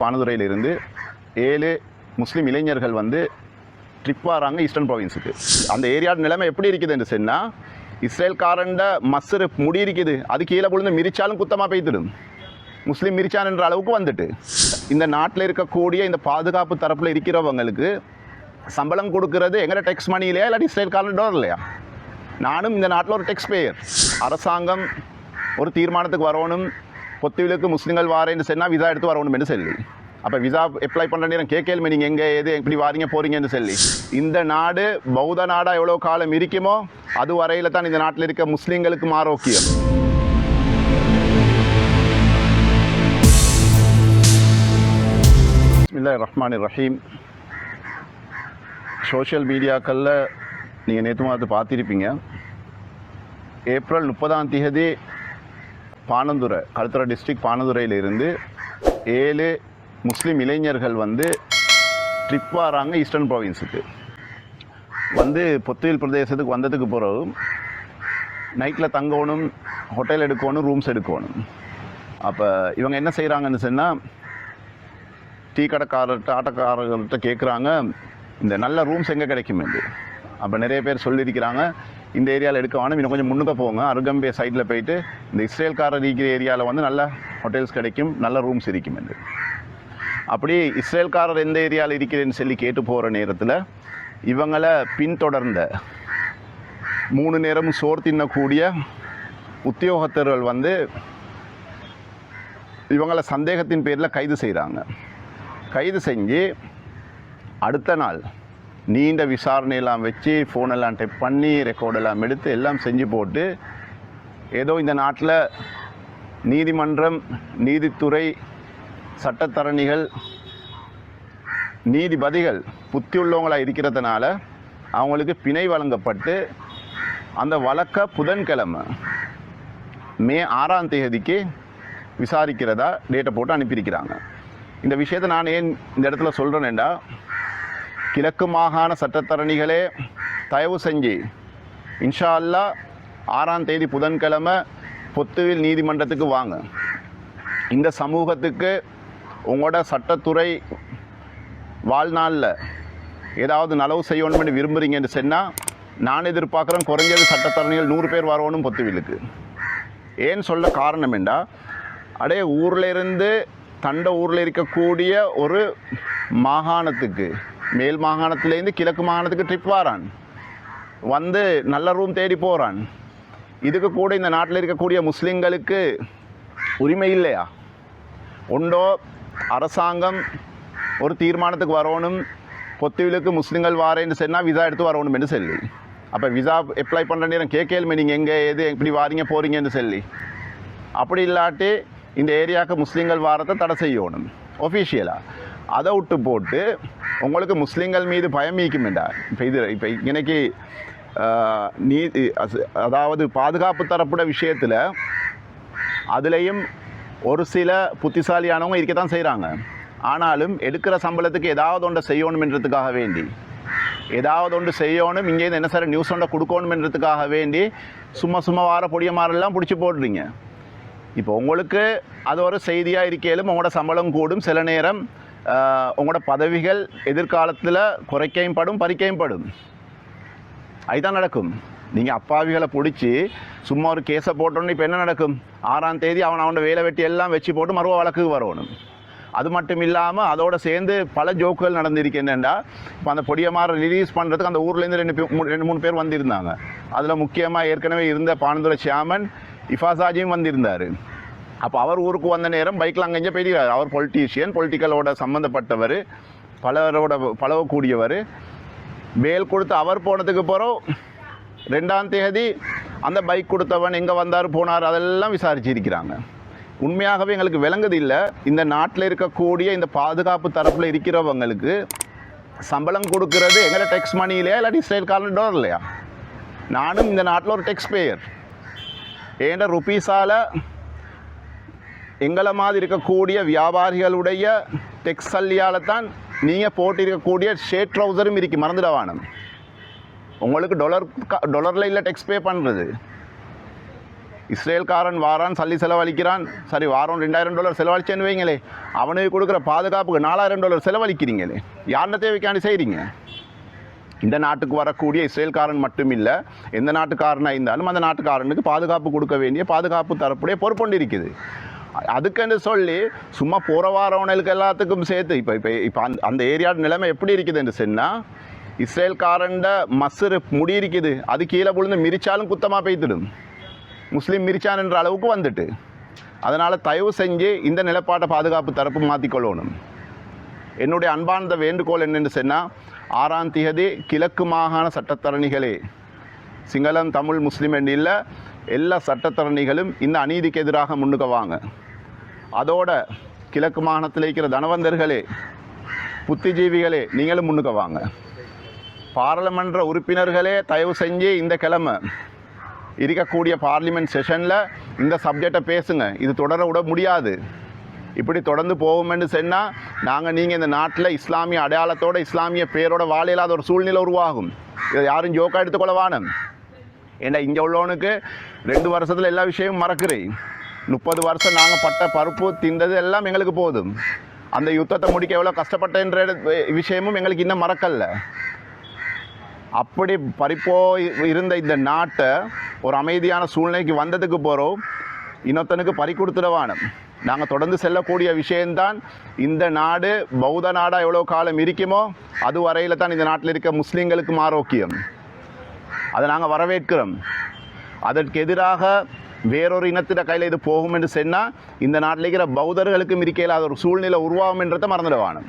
பானதுரையிலிருந்து 7 முஸ்லீம் இளைஞர்கள் ட்ரிப் வராங்க ஈஸ்டர்ன் ப்ராவின்ஸுக்கு. அந்த ஏரியாவோட நிலைமை எப்படி இருக்குதுன்னு சொன்னால், இஸ்ரேல்காரண்ட மஸ்ரு முடி இருக்குது, அது கீழே விழுந்து மிரிச்சாலும் குத்தமாக பெய்துடும். முஸ்லீம் மிரிச்சான் என்ற அளவுக்கு வந்துட்டு இந்த நாட்டில் இருக்கக்கூடிய இந்த பாதுகாப்பு தரப்பில் இருக்கிறவங்களுக்கு சம்பளம் கொடுக்கறது எங்கட டெக்ஸ் மணி இல்லையா இல்லாட்டி இஸ்ரேல்காரன் டோர் இல்லையா? நானும் இந்த நாட்டில் ஒரு டெக்ஸ் பேயர். அரசாங்கம் ஒரு தீர்மானத்துக்கு வரணும், பொத்துவிலுக்கு முஸ்லீம்கள் வாரேன்னு சொன்னால் விசா எடுத்து வரணும் என்று சொல்லி. அப்போ விசா அப்ளை பண்ணுற நேரம் கேட்கலுமே நீங்கள் எங்கே எது எப்படி வாரீங்க போகிறீங்கன்னு சொல்லி. இந்த நாடு பௌத்த நாடாக எவ்வளோ காலம் இருக்குமோ அது வரையில் தான் இந்த நாட்டில் இருக்க முஸ்லீம்களுக்கும் ஆரோக்கியம். பிஸ்மில்லாஹிர் ரஹ்மானிர் ரஹீம். சோஷியல் மீடியாக்களில் நீங்கள் நேற்று மாதத்து பார்த்துருப்பீங்க. ஏப்ரல் 30 பானந்துரை, களுத்துறை டிஸ்ட்ரிக்ட் பானதுரையிலிருந்து 7 முஸ்லீம் இளைஞர்கள் ட்ரிப் வராங்க ஈஸ்டர்ன் ப்ராவின்ஸுக்கு. பொத்துவில் பிரதேசத்துக்கு வந்ததுக்கு பிறகு நைட்டில் தங்கணும், ஹோட்டல் எடுக்கணும், ரூம்ஸ் எடுக்கணும். அப்போ இவங்க என்ன செய்கிறாங்கன்னு சொன்னால், டீ கடைக்காரர்கிட்ட ஆட்டோக்காரர்கள்ட்ட கேட்குறாங்க இந்த நல்ல ரூம்ஸ் எங்கே கிடைக்குமெண்டு. அப்போ நிறைய பேர் சொல்லியிருக்கிறாங்க இந்த ஏரியாவில் எடுக்க வேணும், இன்னும் கொஞ்சம் முன்னுக்க போங்க, அருகம்பே சைடில் போயிட்டு இந்த இஸ்ரேல்காரர் இருக்கிற ஏரியாவில் நல்ல ஹோட்டல்ஸ் கிடைக்கும், நல்ல ரூம்ஸ் இருக்குமெண்டு. அப்படி இஸ்ரேல்காரர் எந்த ஏரியாவில் இருக்கிறேன்னு சொல்லி கேட்டு போகிற நேரத்தில் இவங்களை பின்தொடர்ந்த 3 நேரமும் சோறு தின்னக்கூடிய உத்தியோகத்தர்கள் இவங்களை சந்தேகத்தின் பேரில் கைது செய்கிறாங்க. கைது செஞ்சு அடுத்த நாள் நீண்ட விசாரணையெல்லாம் வச்சு ஃபோனெல்லாம் டெப் பண்ணி ரெக்கார்டெல்லாம் எடுத்து எல்லாம் செஞ்சு போட்டு, ஏதோ இந்த நாட்டில் நீதிமன்றம், நீதித்துறை, சட்டத்தரணிகள், நீதிபதிகள் புத்தி உள்ளவங்களாக இருக்கிறதுனால அவங்களுக்கு பிணை வழங்கப்பட்டு அந்த வழக்கை புதன்கிழமை மே 6 விசாரிக்கிறதா டேட்டை போட்டு அனுப்பியிருக்கிறாங்க. இந்த விஷயத்தை நான் ஏன் இந்த இடத்துல சொல்கிறேன்டா, கிழக்கு மாகாண சட்டத்தரணிகளே தயவு செஞ்சு இன்ஷா அல்லாஹ் 6 புதன்கிழமை பொத்துவில் நீதிமன்றத்துக்கு வாங்க. இந்த சமூகத்துக்கு உங்களோட சட்டத்துறை வாழ்நாளில் ஏதாவது நலவு செய்யணும்னு விரும்புகிறீங்கன்னு சொன்னால், நான் எதிர்பார்க்குறேன் குறைஞ்சது சட்டத்தரணிகள் 100 பேர் வரணும் பொத்துவிலுக்கு. ஏன்னு சொல்ல காரணம் என்றா, அடைய ஊரில் இருந்து தண்ட ஊரில் இருக்கக்கூடிய ஒரு மாகாணத்துக்கு, மேல் மாகாணத்துலேருந்து கிழக்கு மாகாணத்துக்கு ட்ரிப் வரான், நல்ல ரூம் தேடி போகிறான். இதுக்கு கூட இந்த நாட்டில் இருக்கக்கூடிய முஸ்லீம்களுக்கு உரிமை இல்லையா? உண்டோ அரசாங்கம் ஒரு தீர்மானத்துக்கு வரணும், பொத்துவிலுக்கு முஸ்லீம்கள் வாரேன்னு சொன்னால் விசா எடுத்து வரணும் என்று சொல்லி. அப்போ விசா அப்ளை பண்ணுற நேரம் கேட்கலுமே நீங்கள் எங்கே எது எப்படி வாரீங்க போகிறீங்கன்னு சொல்லி. அப்படி இல்லாட்டி இந்த ஏரியாவுக்கு முஸ்லீம்கள் வாரத்தை தடை செய்யணும் ஒஃபிஷியலாக. அதை விட்டு போட்டு உங்களுக்கு முஸ்லீம்கள் மீது பயமிக்குமெண்டா. இப்போ இன்னைக்கு அதாவது பாதுகாப்பு தரப்புட விஷயத்தில் அதுலேயும் ஒரு சில புத்திசாலியானவங்க இருக்க தான் செய்கிறாங்க. ஆனாலும் எடுக்கிற சம்பளத்துக்கு ஏதாவது ஒன்றை செய்யணுமென்றதுக்காக வேண்டி, ஏதாவது ஒன்று செய்யணும், இங்கேருந்து என்ன சார் நியூஸ் ஒன்றை கொடுக்கணுமென்றதுக்காக வேண்டி சும்மா வார பொடிய மாரெல்லாம் பிடிச்சி போடுறீங்க. இப்போ உங்களுக்கு அது ஒரு செய்தியாக இருக்கையிலும் உங்களோட சம்பளம் கூடும், சில நேரம் உங்களோட பதவிகள் எதிர்காலத்தில் குறைக்கையும் படும், பறிக்கையும் படும். அதுதான் நடக்கும். நீங்கள் அப்பாவிகளை பிடிச்சி சும்மா ஒரு கேஸை போட்டோன்னு இப்போ என்ன நடக்கும்? 6 அவனோட வேலை வெட்டி எல்லாம் வச்சு போட்டு மறுவ வழக்குக்கு வரணும். அது மட்டும் இல்லாமல் அதோடு சேர்ந்து பல ஜோக்குகள் நடந்திருக்கு. என்னென்னா, இப்போ அந்த பொடியமாரை ரிலீஸ் பண்ணுறதுக்கு அந்த ஊர்லேருந்து 2-3 பேர் வந்திருந்தாங்க. அதில் முக்கியமாக ஏற்கனவே இருந்த பானந்துரை சேர்மன் இஃபாசாஜியும் வந்திருந்தார். அப்போ அவர் ஊருக்கு வந்த நேரம் பைக்கில் அங்கங்கே போயிருக்கார். அவர் பொலிட்டீஷியன், பொலிட்டிக்கலோட சம்மந்தப்பட்டவர், பலரோட பழகக்கூடியவர். பேல் கொடுத்து அவர் போனதுக்கு பிறகு 2 அந்த பைக் கொடுத்தவன் எங்கே வந்தார் போனார் அதெல்லாம் விசாரிச்சிருக்கிறாங்க. உண்மையாகவே எங்களுக்கு விளங்குது இல்லை, இந்த நாட்டில் இருக்கக்கூடிய இந்த பாதுகாப்பு தரப்பில் இருக்கிறவங்களுக்கு சம்பளம் கொடுக்கறது எங்களை டெக்ஸ் மணி இல்லையா இல்லாட்டி இஸ்ரேல்காரன் டோர் இல்லையா? நானும் இந்த நாட்டில் ஒரு டெக்ஸ் பேயர். ஏண்ட ருபீஸால் எங்களை மாதிரி இருக்கக்கூடிய வியாபாரிகளுடைய டெக்ஸ் சல்லியால் தான் நீங்கள் போட்டிருக்கக்கூடிய ஷேட் ட்ரௌசரும் இருக்கு, மறந்துடவானம். உங்களுக்கு டாலரில் இல்லை டெக்ஸ் பே பண்ணுறது. இஸ்ரேல்காரன் வாரான் சல்லி செலவழிக்கிறான், சரி வாரம் $2000 செலவழிச்சேன்னு வைங்களே, அவனுக்கு கொடுக்குற பாதுகாப்புக்கு $4000 செலவழிக்கிறீங்களே, யாருன தேவைக்காண்டி செய்கிறீங்க? இந்த நாட்டுக்கு வரக்கூடிய இஸ்ரேல்காரன் மட்டும் இல்லை, எந்த நாட்டுக்காரனாக இருந்தாலும் அந்த நாட்டுக்காரனுக்கு பாதுகாப்பு கொடுக்க வேண்டிய பாதுகாப்பு தரப்புடைய பொறுப்பொண்டு இருக்குது. அதுக்குன்னு சொல்லி சும்மா போகிற வாரவனுக்கு எல்லாத்துக்கும் சேர்த்து இப்போ அந்த ஏரியாவோட நிலைமை எப்படி இருக்குதுன்னு சொன்னால், இஸ்ரேல்காரண்ட மசுறு முடி இருக்குது, அது கீழே விழுந்து மிரிச்சாலும் குத்தமாக பெய்த்துடும், முஸ்லீம் மிரிச்சான் என்ற அளவுக்கு வந்துட்டு. அதனால் தயவு செஞ்சு இந்த நிலப்பாட்டை பாதுகாப்பு தரப்பு மாற்றிக்கொள்ளணும். என்னுடைய அன்பார்ந்த வேண்டுகோள் என்னென்னு சொன்னால், 6ஆம் தேதி கிழக்கு மாகாண சட்டத்தரணிகளே, சிங்களம் தமிழ் முஸ்லீம் என்று இல்லை, எல்லா சட்டத்தரணிகளும் இந்த அநீதிக்கு எதிராக முன்னுக்கு வாங்க. அதோட கிழக்கு மாகாணத்தில் இருக்கிற தனவந்தர்களே, புத்திஜீவிகளே, நீங்களும் முன்னுக்கு வாங்க. பாராளுமன்ற உறுப்பினர்களே, தயவு செஞ்சு இந்த கிழமை இருக்கக்கூடிய பார்லிமெண்ட் செஷனில் இந்த சப்ஜெக்டை பேசுங்க. இது தொடர விட முடியாது. இப்படி தொடர்ந்து போகுமென்று சொன்னால் நீங்கள் இந்த நாட்டில் இஸ்லாமிய அடையாளத்தோடு இஸ்லாமிய பேரோட வாழ இல்லாத ஒரு சூழ்நிலை உருவாகும். இதை யாரும் ஜோக்காக எடுத்துக்கொள்ள வானம். ஏன்னா இங்கே உள்ளவனுக்கு 2 வருஷத்தில் எல்லா விஷயமும் மறக்கிறேன். 30 வருஷம் நாங்கள் பட்ட பருப்பு தின்றது எல்லாம் எங்களுக்கு போதும். அந்த யுத்தத்தை முடிக்க எவ்வளோ கஷ்டப்பட்டன்ற விஷயமும் எங்களுக்கு இன்னும் மறக்கல. அப்படி பறிப்போ இருந்த இந்த நாட்டை ஒரு அமைதியான சூழ்நிலைக்கு வந்ததுக்கு போகிறோம், இன்னொருத்தனுக்கு பறி கொடுத்துடவானம். நாங்கள் தொடர்ந்து செல்லக்கூடிய விஷயந்தான், இந்த நாடு பௌத்த நாடாக எவ்வளோ காலம் இருக்குமோ அது வரையில் தான் இந்த நாட்டில் இருக்க முஸ்லீம்களுக்கும் ஆரோக்கியம். அதை நாங்கள் வரவேற்கிறோம். அதற்கு எதிராக வேறொரு இனத்திட கையில் இது போகும் என்று சொன்னால் இந்த நாட்டில் இருக்கிற பௌத்தர்களுக்கும் இருக்க இல்லாத ஒரு சூழ்நிலை உருவாகும் என்றதை மறந்துடுவானும்.